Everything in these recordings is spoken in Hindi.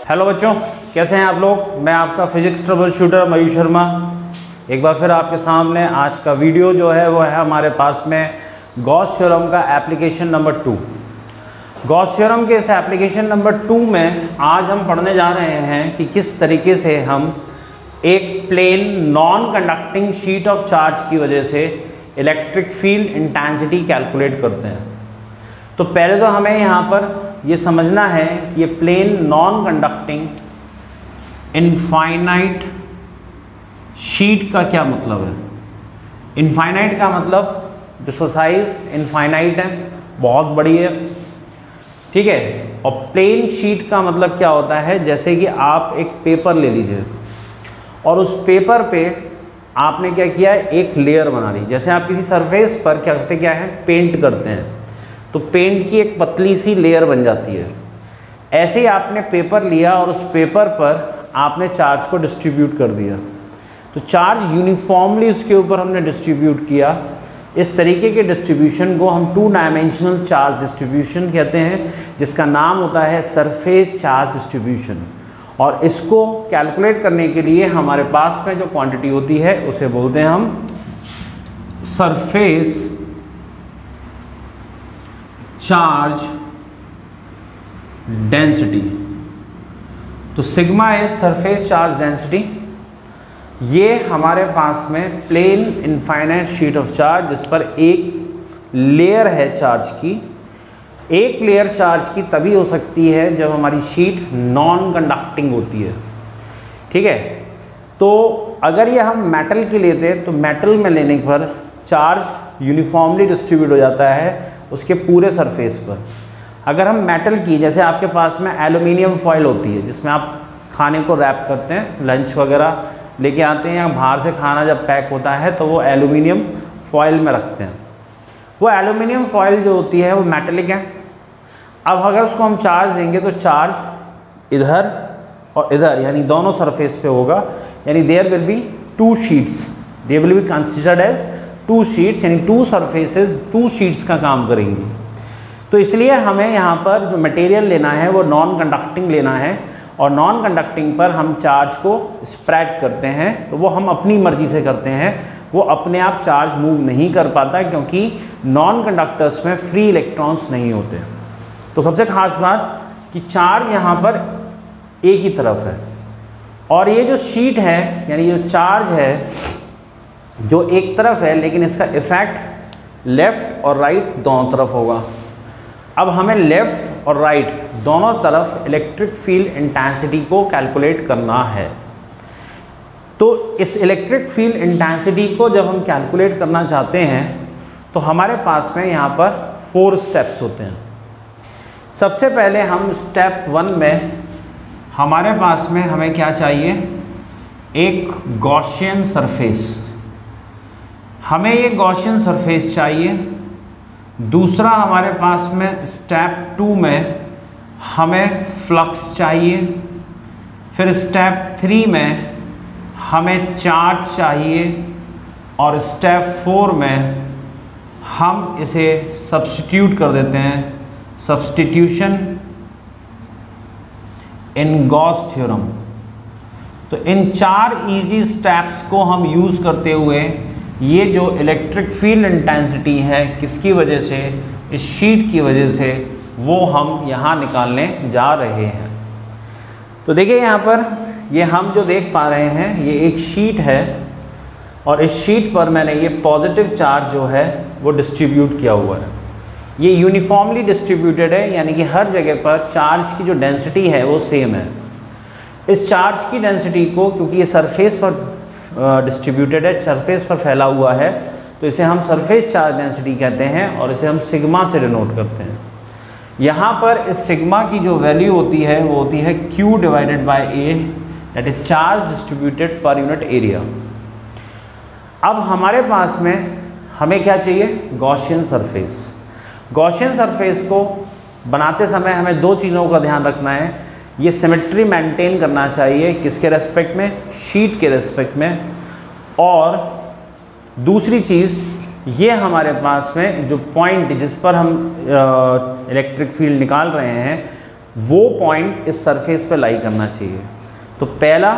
हेलो बच्चों, कैसे हैं आप लोग। मैं आपका फिजिक्स ट्रबल शूटर मयूर शर्मा एक बार फिर आपके सामने। आज का वीडियो जो है वो है हमारे पास में गॉस थ्योरम का एप्लीकेशन नंबर 2। गॉस थ्योरम के इस एप्लीकेशन नंबर 2 में आज हम पढ़ने जा रहे हैं कि किस तरीके से हम एक plane non conducting sheet of charge की वजह से इलेक्ट्रिक फील्ड इंटेंसिटी कैलकुलेट करते हैं। तो पहले तो हमें यहाँ पर ये समझना है कि ये plane non conducting infinite sheet का क्या मतलब है। इनफाइनाइट का मतलब जिसका साइज इनफाइनाइट है, बहुत बड़ी है, ठीक है। और प्लेन शीट का मतलब क्या होता है, जैसे कि आप एक पेपर ले लीजिए और उस पेपर पे आपने क्या किया है, एक लेयर बना दी। जैसे आप किसी सरफेस पर क्या है, पेंट करते हैं, तो पेंट की एक पतली सी लेयर बन जाती है। ऐसे ही आपने पेपर लिया और उस पेपर पर आपने चार्ज को डिस्ट्रीब्यूट कर दिया। तो चार्ज यूनिफॉर्मली उसके ऊपर हमने डिस्ट्रीब्यूट किया। इस तरीके के डिस्ट्रीब्यूशन को हम 2 डायमेंशनल चार्ज डिस्ट्रीब्यूशन कहते हैं, जिसका नाम होता है सरफेस चार्ज डिस्ट्रीब्यूशन। और इसको कैलकुलेट करने के लिए हमारे पास में जो क्वांटिटी होती है उसे बोलते हैं हम सरफेस चार्ज डेंसिटी। तो sigma is surface charge density. ये हमारे पास में plane infinite sheet of charge जिस पर एक लेयर है चार्ज की। एक लेयर चार्ज की तभी हो सकती है जब हमारी शीट नॉन कंडक्टिंग होती है, ठीक है। तो अगर ये हम मेटल की लेते हैं तो मेटल में लेने पर चार्ज यूनिफॉर्मली डिस्ट्रीब्यूट हो जाता है उसके पूरे सरफेस पर। अगर हम मेटल की, जैसे आपके पास में एल्युमिनियम फॉयल होती है जिसमें आप खाने को रैप करते हैं, लंच वगैरह लेके आते हैं या बाहर से खाना जब पैक होता है तो वो एल्युमिनियम फॉयल में रखते हैं। वो एल्युमिनियम फॉयल जो होती है वो मेटेलिक है। अब अगर उसको हम चार्ज देंगे तो चार्ज इधर और इधर यानी दोनों सरफेस पे होगा, यानी there will be 2 sheets, they will be considered as 2 sheets, यानी 2 सरफेसेस 2 शीट्स का काम करेंगी। तो इसलिए हमें यहाँ पर जो मटेरियल लेना है वो नॉन कंडक्टिंग लेना है, और नॉन कंडक्टिंग पर हम चार्ज को स्प्रेड करते हैं। तो वो हम अपनी मर्जी से करते हैं, वो अपने आप चार्ज मूव नहीं कर पाता क्योंकि नॉन कंडक्टर्स में फ्री इलेक्ट्रॉन्स नहीं होते। तो सबसे खास बात कि चार्ज यहाँ पर एक ही तरफ है, और ये जो शीट है यानी जो चार्ज है जो एक तरफ है, लेकिन इसका इफेक्ट लेफ़्ट और राइट दोनों तरफ होगा। अब हमें लेफ़्ट और राइट दोनों तरफ इलेक्ट्रिक फील्ड इंटेंसिटी को कैलकुलेट करना है। तो इस इलेक्ट्रिक फील्ड इंटेंसिटी को जब हम कैलकुलेट करना चाहते हैं तो हमारे पास में यहाँ पर 4 स्टेप्स होते हैं। सबसे पहले हम स्टेप 1 में हमारे पास में हमें क्या चाहिए, एक गॉसियन सरफेस। हमें ये गॉसियन सरफेस चाहिए। दूसरा हमारे पास में स्टेप 2 में हमें फ्लक्स चाहिए। फिर स्टेप 3 में हमें चार्ज चाहिए, और स्टेप 4 में हम इसे सब्स्टिट्यूट कर देते हैं, सब्स्टिट्यूशन इन गॉस थ्योरम। तो इन 4 इजी स्टेप्स को हम यूज़ करते हुए ये जो इलेक्ट्रिक फील्ड इंटेंसिटी है किसकी वजह से, इस शीट की वजह से, वो हम यहाँ निकालने जा रहे हैं। तो देखिए यहाँ पर ये हम जो देख पा रहे हैं ये एक शीट है, और इस शीट पर मैंने ये पॉजिटिव चार्ज जो है वो डिस्ट्रीब्यूट किया हुआ है। ये यूनिफॉर्मली डिस्ट्रीब्यूटेड है, यानी कि हर जगह पर चार्ज की जो डेंसिटी है वो सेम है। इस चार्ज की डेंसिटी को, क्योंकि ये सरफेस पर डिस्ट्रीब्यूटेड है, सरफेस पर फैला हुआ है, तो इसे हम सरफेस चार्ज डेंसिटी कहते हैं, और इसे हम सिग्मा से डिनोट करते हैं। यहाँ पर इस सिग्मा की जो वैल्यू होती है वो होती है Q divided by A, that is charge distributed per unit area. अब हमारे पास में हमें क्या चाहिए, गॉसियन सरफेस। गॉसियन सरफेस को बनाते समय हमें 2 चीज़ों का ध्यान रखना है। ये सिमेट्री मेंटेन करना चाहिए, किसके रेस्पेक्ट में, शीट के रेस्पेक्ट में। और दूसरी चीज़, ये हमारे पास में जो पॉइंट जिस पर हम इलेक्ट्रिक फील्ड निकाल रहे हैं वो पॉइंट इस सरफेस पे लाई करना चाहिए। तो पहला,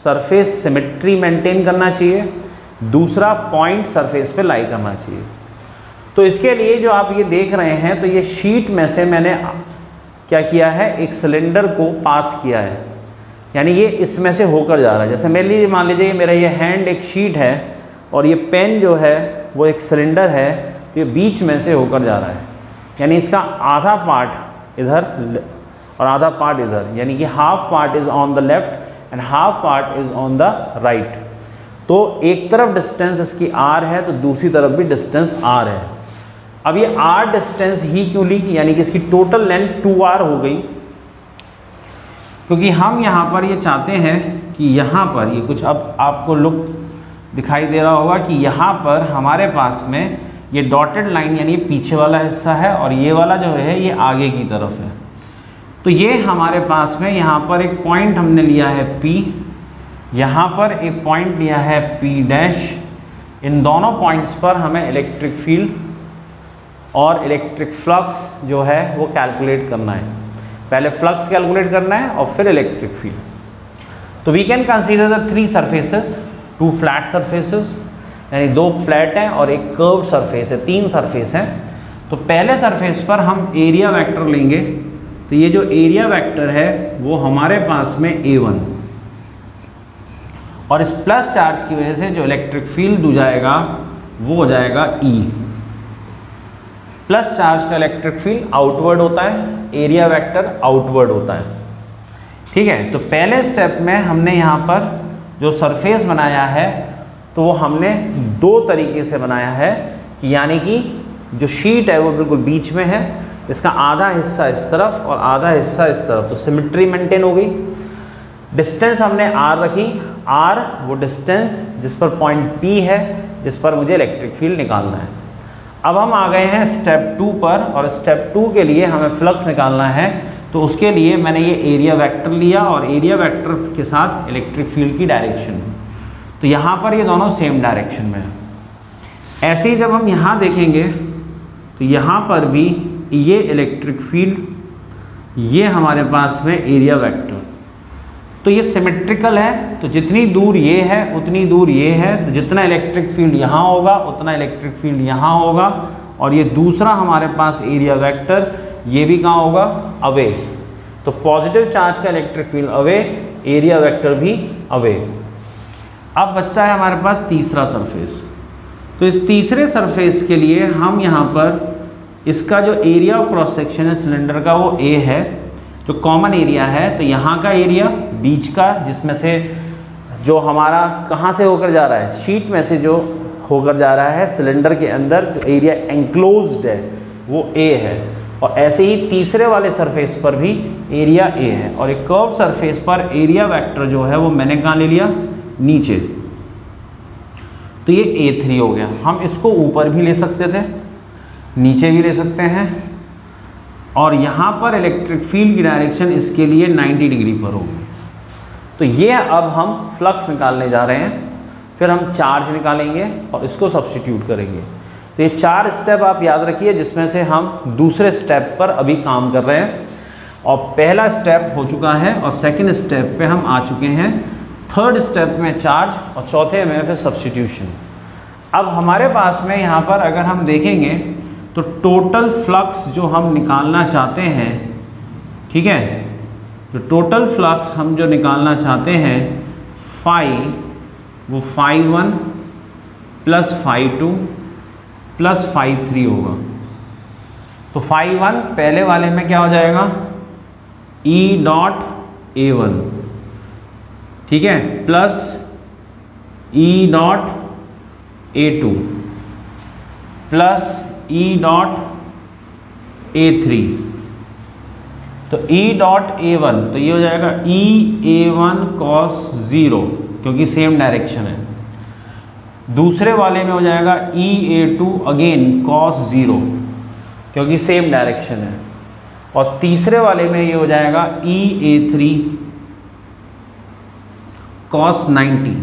सरफेस सिमेट्री मेंटेन करना चाहिए, दूसरा पॉइंट सरफेस पे लाई करना चाहिए। तो इसके लिए जो आप ये देख रहे हैं, तो ये शीट में से मैंने क्या किया है, एक सिलेंडर को पास किया है, यानी ये इसमें से होकर जा रहा है। जैसे मान लीजिए मेरा ये हैंड एक शीट है और ये पेन जो है वो एक सिलेंडर है, तो ये बीच में से होकर जा रहा है, यानी इसका आधा पार्ट इधर और आधा पार्ट इधर, यानी कि half part is on the left and half part is on the right. तो एक तरफ डिस्टेंस इसकी r है तो दूसरी तरफ भी डिस्टेंस r है। अब ये r डिस्टेंस ही क्यों ली, यानी कि इसकी टोटल लेंथ 2r हो गई, क्योंकि हम यहाँ पर ये चाहते हैं कि यहाँ पर ये कुछ, अब आपको लुक दिखाई दे रहा होगा कि यहाँ पर हमारे पास में ये डॉटेड लाइन यानी ये पीछे वाला हिस्सा है और ये वाला जो है ये आगे की तरफ है। तो ये हमारे पास में यहाँ पर एक पॉइंट हमने लिया है P, यहाँ पर एक पॉइंट लिया है P डैश। इन दोनों पॉइंट्स पर हमें इलेक्ट्रिक फील्ड और इलेक्ट्रिक फ्लक्स जो है वो कैलकुलेट करना है। पहले फ्लक्स कैलकुलेट करना है और फिर इलेक्ट्रिक फील्ड। तो we can consider the 3 surfaces, 2 flat surfaces, यानी 2 फ्लैट हैं और एक कर्व्ड सरफेस है, 3 सरफेस हैं। तो पहले सरफेस पर हम एरिया वेक्टर लेंगे। तो ये जो एरिया वेक्टर है वो हमारे पास में A1, और इस प्लस चार्ज की वजह से जो इलेक्ट्रिक फील्ड हो जाएगा वो हो जाएगा E। प्लस चार्ज का इलेक्ट्रिक फील्ड आउटवर्ड होता है, एरिया वेक्टर आउटवर्ड होता है। ठीक है, तो पहले स्टेप में हमने यहाँ पर जो सरफेस बनाया है तो वो हमने 2 तरीके से बनाया है, कि यानी कि जो शीट है वो बिल्कुल बीच में है, इसका आधा हिस्सा इस तरफ और आधा हिस्सा इस तरफ, तो सिमेट्री मेंटेन हो गई। डिस्टेंस हमने r रखी, r वो डिस्टेंस जिस पर पॉइंट P है, जिस पर मुझे इलेक्ट्रिक फील्ड निकालना है। अब हम आ गए हैं स्टेप 2 पर, और स्टेप 2 के लिए हमें फ्लक्स निकालना है। तो उसके लिए मैंने ये एरिया वेक्टर लिया और एरिया वेक्टर के साथ इलेक्ट्रिक फील्ड की डायरेक्शन। तो यहाँ पर ये दोनों सेम डायरेक्शन में है। ऐसे ही जब हम यहाँ देखेंगे तो यहाँ पर भी ये इलेक्ट्रिक फील्ड, ये हमारे पास में एरिया वेक्टर, तो ये सिमेट्रिकल है। तो जितनी दूर ये है उतनी दूर ये है, तो जितना इलेक्ट्रिक फील्ड यहाँ होगा उतना इलेक्ट्रिक फील्ड यहाँ होगा। और ये दूसरा हमारे पास एरिया वेक्टर, ये भी कहाँ होगा, अवे। तो पॉजिटिव चार्ज का electric field away, area vector भी अवे। अब बचता है हमारे पास तीसरा सरफेस। तो इस तीसरे सरफेस के लिए हम यहाँ पर इसका जो एरिया ऑफ क्रॉस सेक्शन है सिलेंडर का वो A है, जो कॉमन एरिया है। तो यहाँ का एरिया बीच का, जिसमें से जो हमारा कहाँ से होकर जा रहा है, शीट में से जो होकर जा रहा है सिलेंडर के अंदर, जो एरिया एंक्लोज्ड है वो A है। और ऐसे ही तीसरे वाले सरफेस पर भी एरिया A है, और एक कर्व सरफेस पर एरिया वेक्टर जो है वो मैंने कहाँ ले लिया, नीचे। तो ये A3 हो गया। हम इसको ऊपर भी ले सकते थे, नीचे भी ले सकते हैं, और यहाँ पर इलेक्ट्रिक फील्ड की डायरेक्शन इसके लिए 90 डिग्री पर होगी। तो ये अब हम फ्लक्स निकालने जा रहे हैं, फिर हम चार्ज निकालेंगे और इसको सब्स्टिट्यूट करेंगे। तो ये 4 स्टेप आप याद रखिए, जिसमें से हम दूसरे स्टेप पर अभी काम कर रहे हैं। और पहला स्टेप हो चुका है और सेकंड स्टेप पे हम आ चुके हैं। थर्ड स्टेप में चार्ज और चौथे में फिर सब्स्टिट्यूशन। अब हमारे पास में यहाँ पर अगर हम देखेंगे तो टोटल फ्लक्स जो हम निकालना चाहते हैं, ठीक है, तो टोटल फ्लक्स हम जो निकालना चाहते हैं फाई, वो φ1 प्लस φ2 प्लस φ3 होगा। तो φ1 पहले वाले में क्या हो जाएगा, E डॉट A1, ठीक है, plus E dot A2 plus E dot A3। तो E डॉट A1, तो ये हो जाएगा E A1 cos 0, क्योंकि सेम डायरेक्शन है। दूसरे वाले में हो जाएगा E A2 अगेन cos 0, क्योंकि सेम डायरेक्शन है। और तीसरे वाले में ये हो जाएगा E A3 cos 90।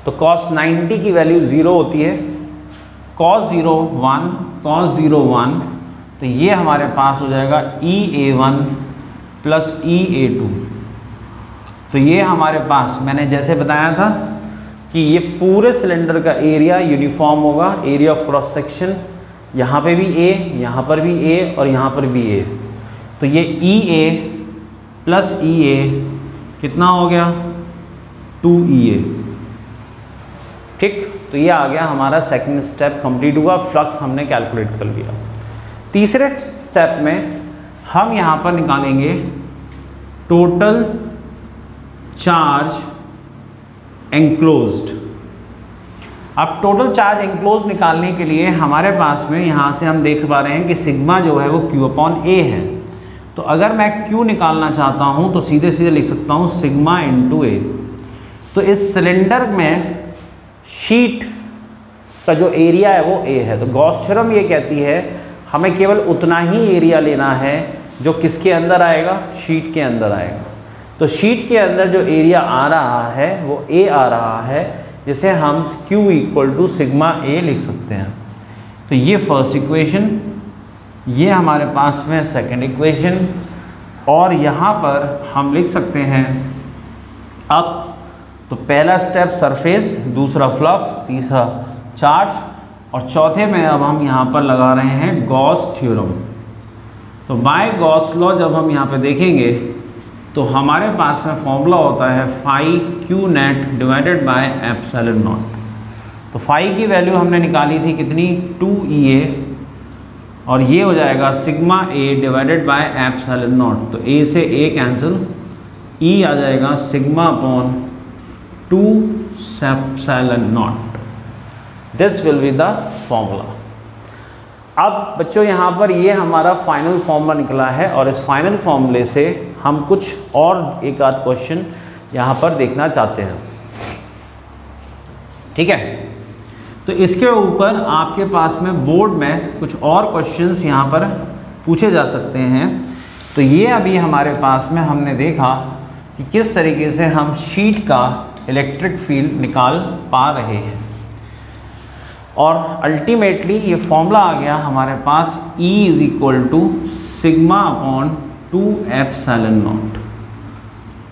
तो cos 90 की वैल्यू 0 होती है। cos 0 1, cos 0 1, तो ये हमारे पास हो जाएगा EA1 प्लस EA2। तो ये हमारे पास मैंने जैसे बताया था कि ये पूरे सिलेंडर का एरिया यूनिफॉर्म होगा, एरिया ऑफ क्रॉस सेक्शन, यहाँ पे भी A, यहाँ पर भी A और यहाँ पर भी A। तो ये EA प्लस EA कितना हो गया 2EA। ठीक, तो ये आ गया हमारा सेकंड स्टेप कंप्लीट हुआ, फ्लक्स हमने कैलकुलेट कर लिया। तीसरे स्टेप में हम यहाँ पर निकालेंगे टोटल चार्ज एंक्लोज्ड। अब टोटल चार्ज एंक्लोज निकालने के लिए हमारे पास में यहाँ से हम देख पा रहे हैं कि सिग्मा जो है वो Q/A है। तो अगर मैं Q निकालना चाहता हूँ तो सीधे सीधे लिख सकता हूँ सिग्मा इंटू A। तो इस सिलेंडर में शीट का जो एरिया है वो A है। तो गॉस थ्योरम ये कहती है हमें केवल उतना ही एरिया लेना है जो किसके अंदर आएगा, शीट के अंदर आएगा। तो शीट के अंदर जो एरिया आ रहा है वो A आ रहा है, जिसे हम Q equal to sigma A लिख सकते हैं। तो ये फर्स्ट इक्वेशन, ये हमारे पास में सेकंड इक्वेशन, और यहाँ पर हम लिख सकते हैं अब तो पहला स्टेप सरफेस, दूसरा फ्लक्स, तीसरा चार्ज, और चौथे में अब हम यहाँ पर लगा रहे हैं गॉस थ्योरम। तो बाय गॉस लॉ जब हम यहाँ पे देखेंगे तो हमारे पास में फॉर्मूला होता है phi Q net divided by epsilon naught. तो फाई की वैल्यू हमने निकाली थी कितनी 2EA, और ये हो जाएगा sigma A divided by epsilon naught. तो A से A कैंसिल, E आ जाएगा sigma upon 2 epsilon naught. This will be the formula. अब बच्चों यहाँ पर ये हमारा फाइनल फॉर्मूला निकला है, और इस फाइनल फॉर्मूले से हम कुछ और एक आध क्वेश्चन यहाँ पर देखना चाहते हैं। ठीक है, तो इसके ऊपर आपके पास में बोर्ड में कुछ और क्वेश्चंस यहाँ पर पूछे जा सकते हैं। तो ये अभी हमारे पास में हमने देखा कि किस तरीके से हम शीट का इलेक्ट्रिक फील्ड निकाल पा रहे हैं, और अल्टीमेटली ये फॉर्मूला आ गया हमारे पास E is equal to sigma upon 2 epsilon naught.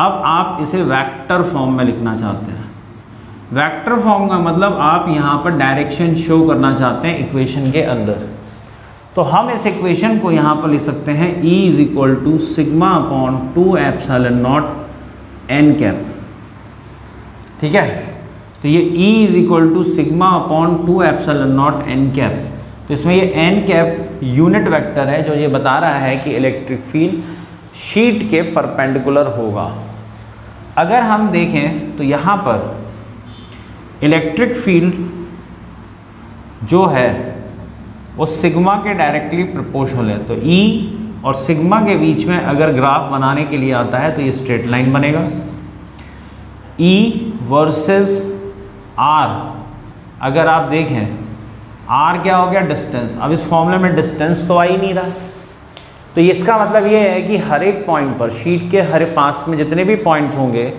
अब आप इसे वेक्टर फॉर्म में लिखना चाहते हैं। वेक्टर फॉर्म का मतलब आप यहाँ पर डायरेक्शन शो करना चाहते हैं इक्वेशन के अंदर। तो हम इस इक्वेशन को यहाँ पर लिख सकते हैं E is equal to sigma upon 2 epsilon naught n cap. ठीक है, तो ये E is equal to sigma upon 2 epsilon naught n cap. तो इसमें ये n कैप यूनिट वेक्टर है जो ये बता रहा है कि इलेक्ट्रिक फील्ड शीट के परपेंडिकुलर होगा। अगर हम देखें तो यहाँ पर इलेक्ट्रिक फील्ड जो है वो सिग्मा के डायरेक्टली प्रोपोर्शनल है। तो E और सिग्मा के बीच में अगर ग्राफ बनाने के लिए आता है तो ये स्ट्रेट लाइन बनेगा। E वर्सेस R, अगर आप देखें R क्या हो गया, डिस्टेंस। अब इस फॉर्मूले में डिस्टेंस तो आ ही नहीं रहा, तो इसका मतलब ये है कि हर एक पॉइंट पर शीट के हर पास में जितने भी पॉइंट्स होंगे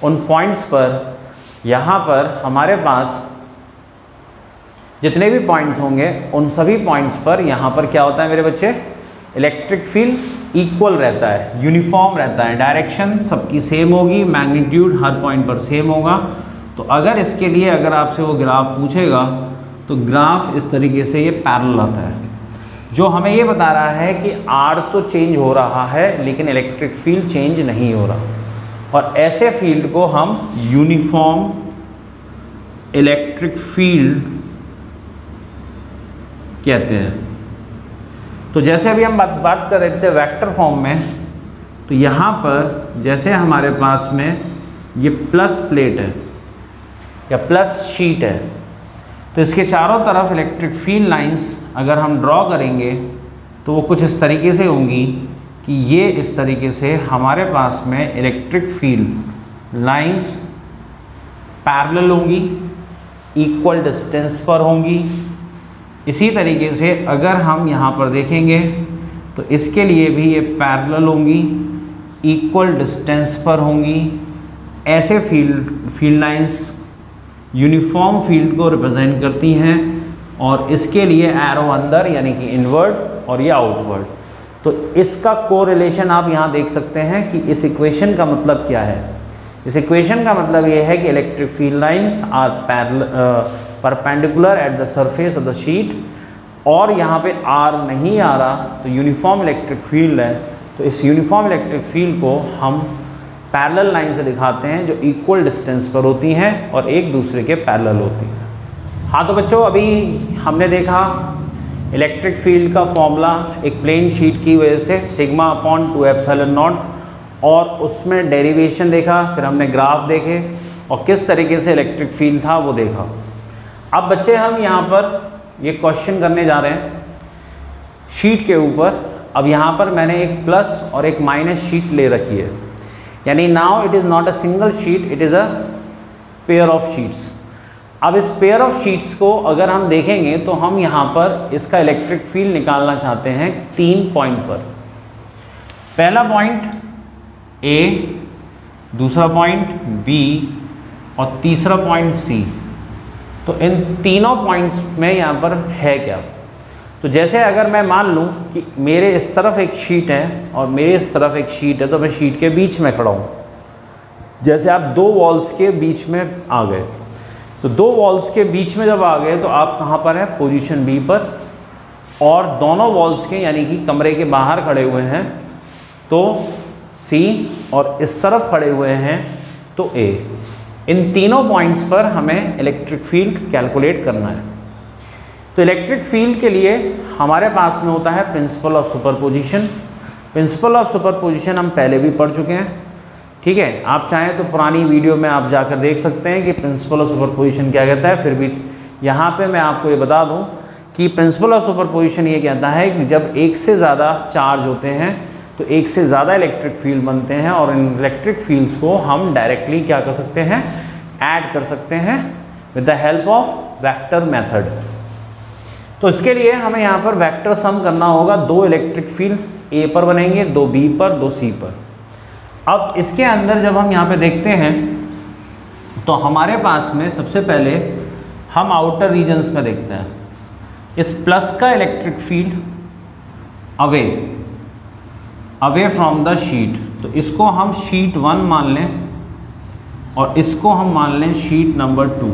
उन पॉइंट्स पर यहाँ पर हमारे पास जितने भी पॉइंट्स होंगे उन सभी पॉइंट्स पर यहाँ पर क्या होता है मेरे बच्चे, इलेक्ट्रिक फील्ड इक्वल रहता है, यूनिफॉर्म रहता है, डायरेक्शन सबकी सेम होगी, मैग्नीट्यूड हर पॉइंट पर सेम होगा। तो अगर इसके लिए अगर आपसे वो ग्राफ पूछेगा तो ग्राफ इस तरीके से ये पैरेलल आता है, जो हमें ये बता रहा है कि R तो चेंज हो रहा है लेकिन इलेक्ट्रिक फील्ड चेंज नहीं हो रहा, और ऐसे फील्ड को हम यूनिफॉर्म इलेक्ट्रिक फील्ड कहते हैं। तो जैसे अभी हम बात कर रहे थे वेक्टर फॉर्म में, तो यहाँ पर जैसे हमारे पास में ये प्लस प्लेट है या प्लस शीट है, तो इसके चारों तरफ इलेक्ट्रिक फील्ड लाइंस अगर हम ड्रॉ करेंगे तो वो कुछ इस तरीके से होंगी कि ये इस तरीके से हमारे पास में इलेक्ट्रिक फील्ड लाइंस पैरेलल होंगी, इक्वल डिस्टेंस पर होंगी। इसी तरीके से अगर हम यहाँ पर देखेंगे तो इसके लिए भी ये पैरेलल होंगी, इक्वल डिस्टेंस पर होंगी। ऐसे फील्ड लाइंस यूनिफॉर्म फील्ड को रिप्रेजेंट करती हैं, और इसके लिए एरो अंदर यानी कि इनवर्ड और ये आउटवर्ड। तो इसका कोरिलेशन आप यहाँ देख सकते हैं कि इस इक्वेशन का मतलब क्या है। इस इक्वेशन का मतलब ये है कि electric field lines are perpendicular at the surface of the sheet, और यहाँ पे आर नहीं आ रहा तो यूनिफॉर्म इलेक्ट्रिक फील्ड है। तो इस यूनिफॉर्म इलेक्ट्रिक फील्ड को हम पैरेलल लाइन से दिखाते हैं जो इक्वल डिस्टेंस पर होती हैं और एक दूसरे के पैरेलल होती हैं। हाँ तो बच्चों, अभी हमने देखा इलेक्ट्रिक फील्ड का फॉर्मूला एक प्लेन शीट की वजह से सिग्मा अपॉन 2 एप्सिलॉन नॉट, और उसमें डेरिवेशन देखा, फिर हमने ग्राफ देखे और किस तरीके से इलेक्ट्रिक फील्ड था वो देखा। अब बच्चे हम यहाँ पर ये क्वेश्चन करने जा रहे हैं शीट के ऊपर। अब यहाँ पर मैंने एक प्लस और एक माइनस शीट ले रखी है, यानी now it is not a single sheet, it is a pair of sheets. अब इस पेयर ऑफ शीट्स को अगर हम देखेंगे तो हम यहाँ पर इसका इलेक्ट्रिक फील्ड निकालना चाहते हैं 3 पॉइंट पर। पहला पॉइंट ए, दूसरा पॉइंट बी और तीसरा पॉइंट सी। तो इन तीनों पॉइंट्स में यहाँ पर है क्या। तो जैसे अगर मैं मान लूँ कि मेरे इस तरफ एक शीट है और मेरे इस तरफ एक शीट है, तो मैं शीट के बीच में खड़ा हूँ। जैसे आप दो वॉल्स के बीच में आ गए, तो दो वॉल्स के बीच में जब आ गए तो आप कहाँ पर हैं, पोजीशन बी पर, और दोनों वॉल्स के यानी कि कमरे के बाहर खड़े हुए हैं तो सी, और इस तरफ खड़े हुए हैं तो ए। इन तीनों पॉइंट्स पर हमें इलेक्ट्रिक फील्ड कैलकुलेट करना है। तो इलेक्ट्रिक फील्ड के लिए हमारे पास में होता है principle of superposition. Principle of superposition हम पहले भी पढ़ चुके हैं, ठीक है। आप चाहें तो पुरानी वीडियो में आप जाकर देख सकते हैं कि प्रिंसिपल ऑफ सुपरपोजिशन क्या कहता है। फिर भी यहाँ पे मैं आपको ये बता दूँ कि प्रिंसिपल ऑफ सुपरपोजिशन ये कहता है कि जब एक से ज़्यादा चार्ज होते हैं तो एक से ज़्यादा इलेक्ट्रिक फील्ड बनते हैं, और इन इलेक्ट्रिक फील्ड्स को हम डायरेक्टली क्या कर सकते हैं, ऐड कर सकते हैं with the help of vector method. तो इसके लिए हमें यहाँ पर वेक्टर सम करना होगा। 2 इलेक्ट्रिक फील्ड ए पर बनेंगे, 2 बी पर, 2 सी पर। अब इसके अंदर जब हम यहाँ पे देखते हैं तो हमारे पास में सबसे पहले हम आउटर रीजन्स में देखते हैं। इस प्लस का electric field away from the sheet, तो इसको हम शीट 1 मान लें और इसको हम मान लें शीट नंबर 2।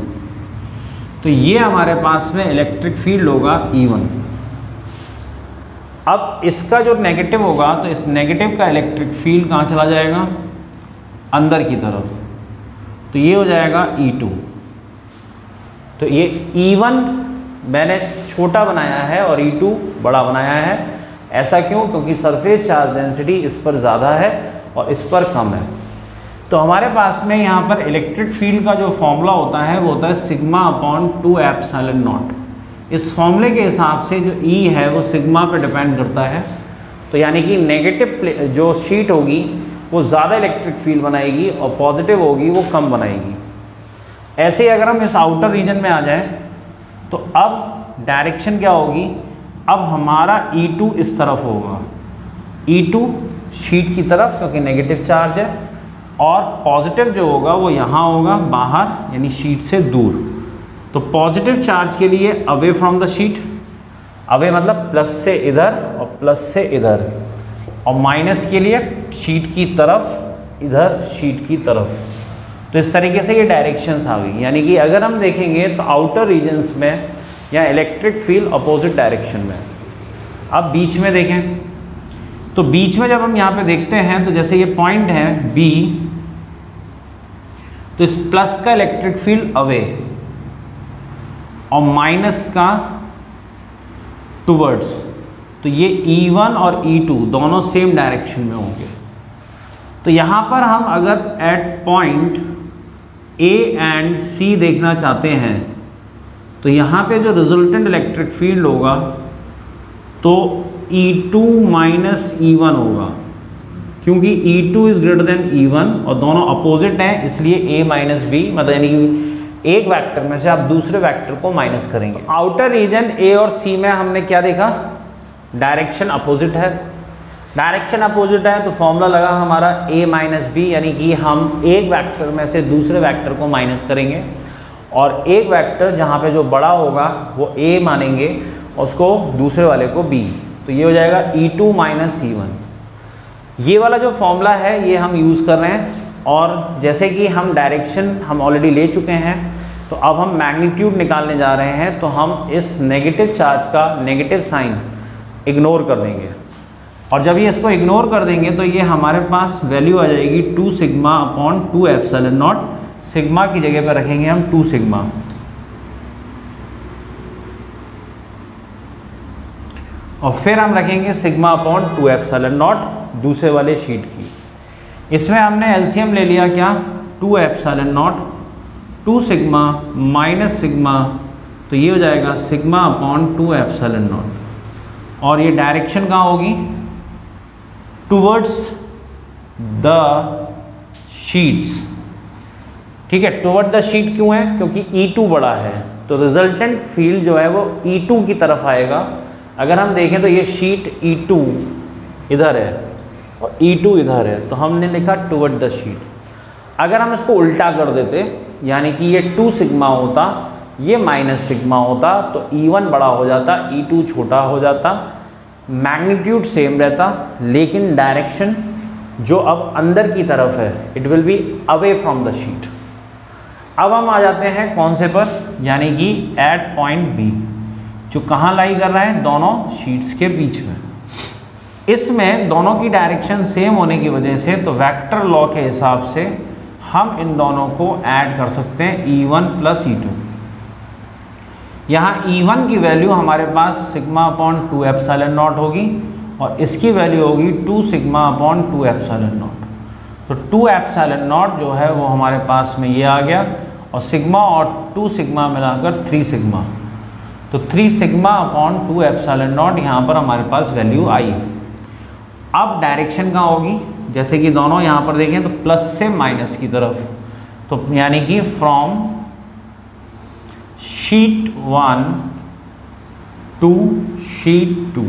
तो ये हमारे पास में इलेक्ट्रिक फील्ड होगा E1। अब इसका जो नेगेटिव होगा तो इस नेगेटिव का इलेक्ट्रिक फील्ड कहाँ चला जाएगा, अंदर की तरफ, तो ये हो जाएगा E2। तो ये E1 मैंने छोटा बनाया है और E2 बड़ा बनाया है। ऐसा क्यों, क्योंकि सरफेस चार्ज डेंसिटी इस पर ज़्यादा है और इस पर कम है। तो हमारे पास में यहाँ पर इलेक्ट्रिक फील्ड का जो फॉर्मूला होता है वो होता है सिग्मा अपॉन 2 एप्सिलॉन नॉट। इस फॉर्मूले के हिसाब से जो E है वो सिग्मा पे डिपेंड करता है। तो यानी कि नेगेटिव जो शीट होगी वो ज़्यादा इलेक्ट्रिक फील्ड बनाएगी और पॉजिटिव होगी वो कम बनाएगी। ऐसे ही अगर हम इस आउटर रीजन में आ जाएं तो अब डायरेक्शन क्या होगी, अब हमारा E2 इस तरफ होगा, E2 शीट की तरफ क्योंकि नेगेटिव चार्ज है, और पॉजिटिव जो होगा वो यहाँ होगा बाहर यानी शीट से दूर। तो पॉजिटिव चार्ज के लिए away from the sheet, away मतलब प्लस से इधर और प्लस से इधर, और माइनस के लिए शीट की तरफ, इधर शीट की तरफ। तो इस तरीके से ये डायरेक्शंस आ गई। यानी कि अगर हम देखेंगे तो आउटर रीजन्स में या इलेक्ट्रिक फील्ड अपोजिट डायरेक्शन में। अब बीच में देखें तो बीच में जब हम यहाँ पे देखते हैं तो जैसे ये पॉइंट है B, तो इस प्लस का इलेक्ट्रिक फील्ड अवे और माइनस का टुवर्ड्स, तो ये E1 और E2 दोनों सेम डायरेक्शन में होंगे। तो यहाँ पर हम अगर at point A and C देखना चाहते हैं तो यहाँ पे जो रिजल्टेंट इलेक्ट्रिक फील्ड होगा तो E2 माइनस E1 होगा, क्योंकि E2 is greater than E1 और दोनों अपोजिट हैं, इसलिए A माइनस B, मतलब यानी एक वेक्टर में से आप दूसरे वेक्टर को माइनस करेंगे। आउटर रीजन A और C में हमने क्या देखा, डायरेक्शन अपोजिट है। डायरेक्शन अपोजिट है तो फॉर्मूला लगा हमारा A माइनस B, यानी कि हम एक वेक्टर में से दूसरे वेक्टर को माइनस करेंगे और एक वेक्टर जहाँ पे जो बड़ा होगा वो A मानेंगे और उसको दूसरे वाले को B। तो ये हो जाएगा E2 माइनस E1। ये वाला जो फॉर्मूला है ये हम यूज़ कर रहे हैं, और जैसे कि हम डायरेक्शन हम ऑलरेडी ले चुके हैं, तो अब हम मैग्नीट्यूड निकालने जा रहे हैं, तो हम इस नेगेटिव चार्ज का नेगेटिव साइन इग्नोर कर देंगे। और जब ये इसको इग्नोर कर देंगे तो ये हमारे पास वैल्यू आ जाएगी 2 sigma upon 2 epsilon not. Sigma की जगह पर रखेंगे हम 2 सिग्मा, और फिर हम रखेंगे सिग्मा अपॉन 2 एप्सिलॉन नॉट दूसरे वाले शीट की। इसमें हमने एलसीएम ले लिया क्या, 2 epsilon not 2 sigma minus sigma, तो ये हो जाएगा सिग्मा अपॉन 2 एप्सिलॉन नॉट। और ये डायरेक्शन कहाँ होगी, टुवर्ड्स द शीट्स। ठीक है, टुवर्ड द शीट क्यों है, क्योंकि E2 बड़ा है, तो रिजल्टेंट फील्ड जो है वो E2 की तरफ आएगा। अगर हम देखें तो ये शीट E2 इधर है और E2 इधर है, तो हमने लिखा टुवर्ड द शीट। अगर हम इसको उल्टा कर देते, यानी कि ये 2 सिग्मा होता, ये माइनस सिग्मा होता, तो E1 बड़ा हो जाता, E2 छोटा हो जाता, मैग्नीट्यूड सेम रहता, लेकिन डायरेक्शन जो अब अंदर की तरफ है, it will be away from the sheet. अब हम आ जाते हैं कौन से पर, यानी कि एट पॉइंट बी, जो कहाँ लाई कर रहा है, दोनों शीट्स के बीच में। इसमें दोनों की डायरेक्शन सेम होने की वजह से, तो वेक्टर लॉ के हिसाब से हम इन दोनों को ऐड कर सकते हैं, E1 प्लस E2। यहाँ E1 की वैल्यू हमारे पास सिग्मा अपॉन 2 एप्सिलॉन नॉट होगी, और इसकी वैल्यू होगी 2 सिग्मा अपॉन 2 एप्सिलॉन नॉट। तो 2 एप्सिलॉन नॉट जो है वो हमारे पास में ये आ गया, और सिग्मा और 2 सिग्मा मिलाकर 3 सिग्मा, तो 3 सिग्मा अपॉन 2 एप्सिलॉन नॉट यहाँ पर हमारे पास वैल्यू आई। अब डायरेक्शन कहाँ होगी, जैसे कि दोनों यहाँ पर देखें तो प्लस से माइनस की तरफ, तो यानी कि फ्रॉम शीट 1 टू शीट 2,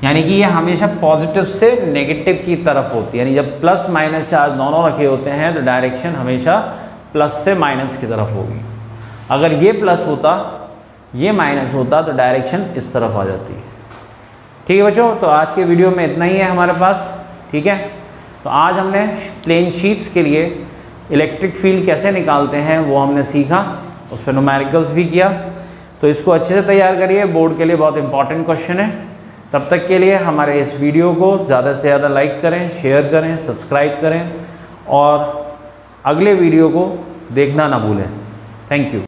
यानी कि ये हमेशा पॉजिटिव से नेगेटिव की तरफ होती है। यानी जब प्लस माइनस चार्ज दोनों रखे होते हैं तो डायरेक्शन हमेशा प्लस से माइनस की तरफ होगी। अगर ये प्लस होता, ये माइनस होता, तो डायरेक्शन इस तरफ आ जाती है। ठीक है बच्चों, तो आज के वीडियो में इतना ही है हमारे पास। ठीक है, तो आज हमने प्लेन शीट्स के लिए इलेक्ट्रिक फील्ड कैसे निकालते हैं वो हमने सीखा, उस पर न्यूमेरिकल्स भी किया। तो इसको अच्छे से तैयार करिए, बोर्ड के लिए बहुत इंपॉर्टेंट क्वेश्चन है। तब तक के लिए हमारे इस वीडियो को ज़्यादा से ज़्यादा लाइक करें, शेयर करें, सब्सक्राइब करें, और अगले वीडियो को देखना ना भूलें। Thank you.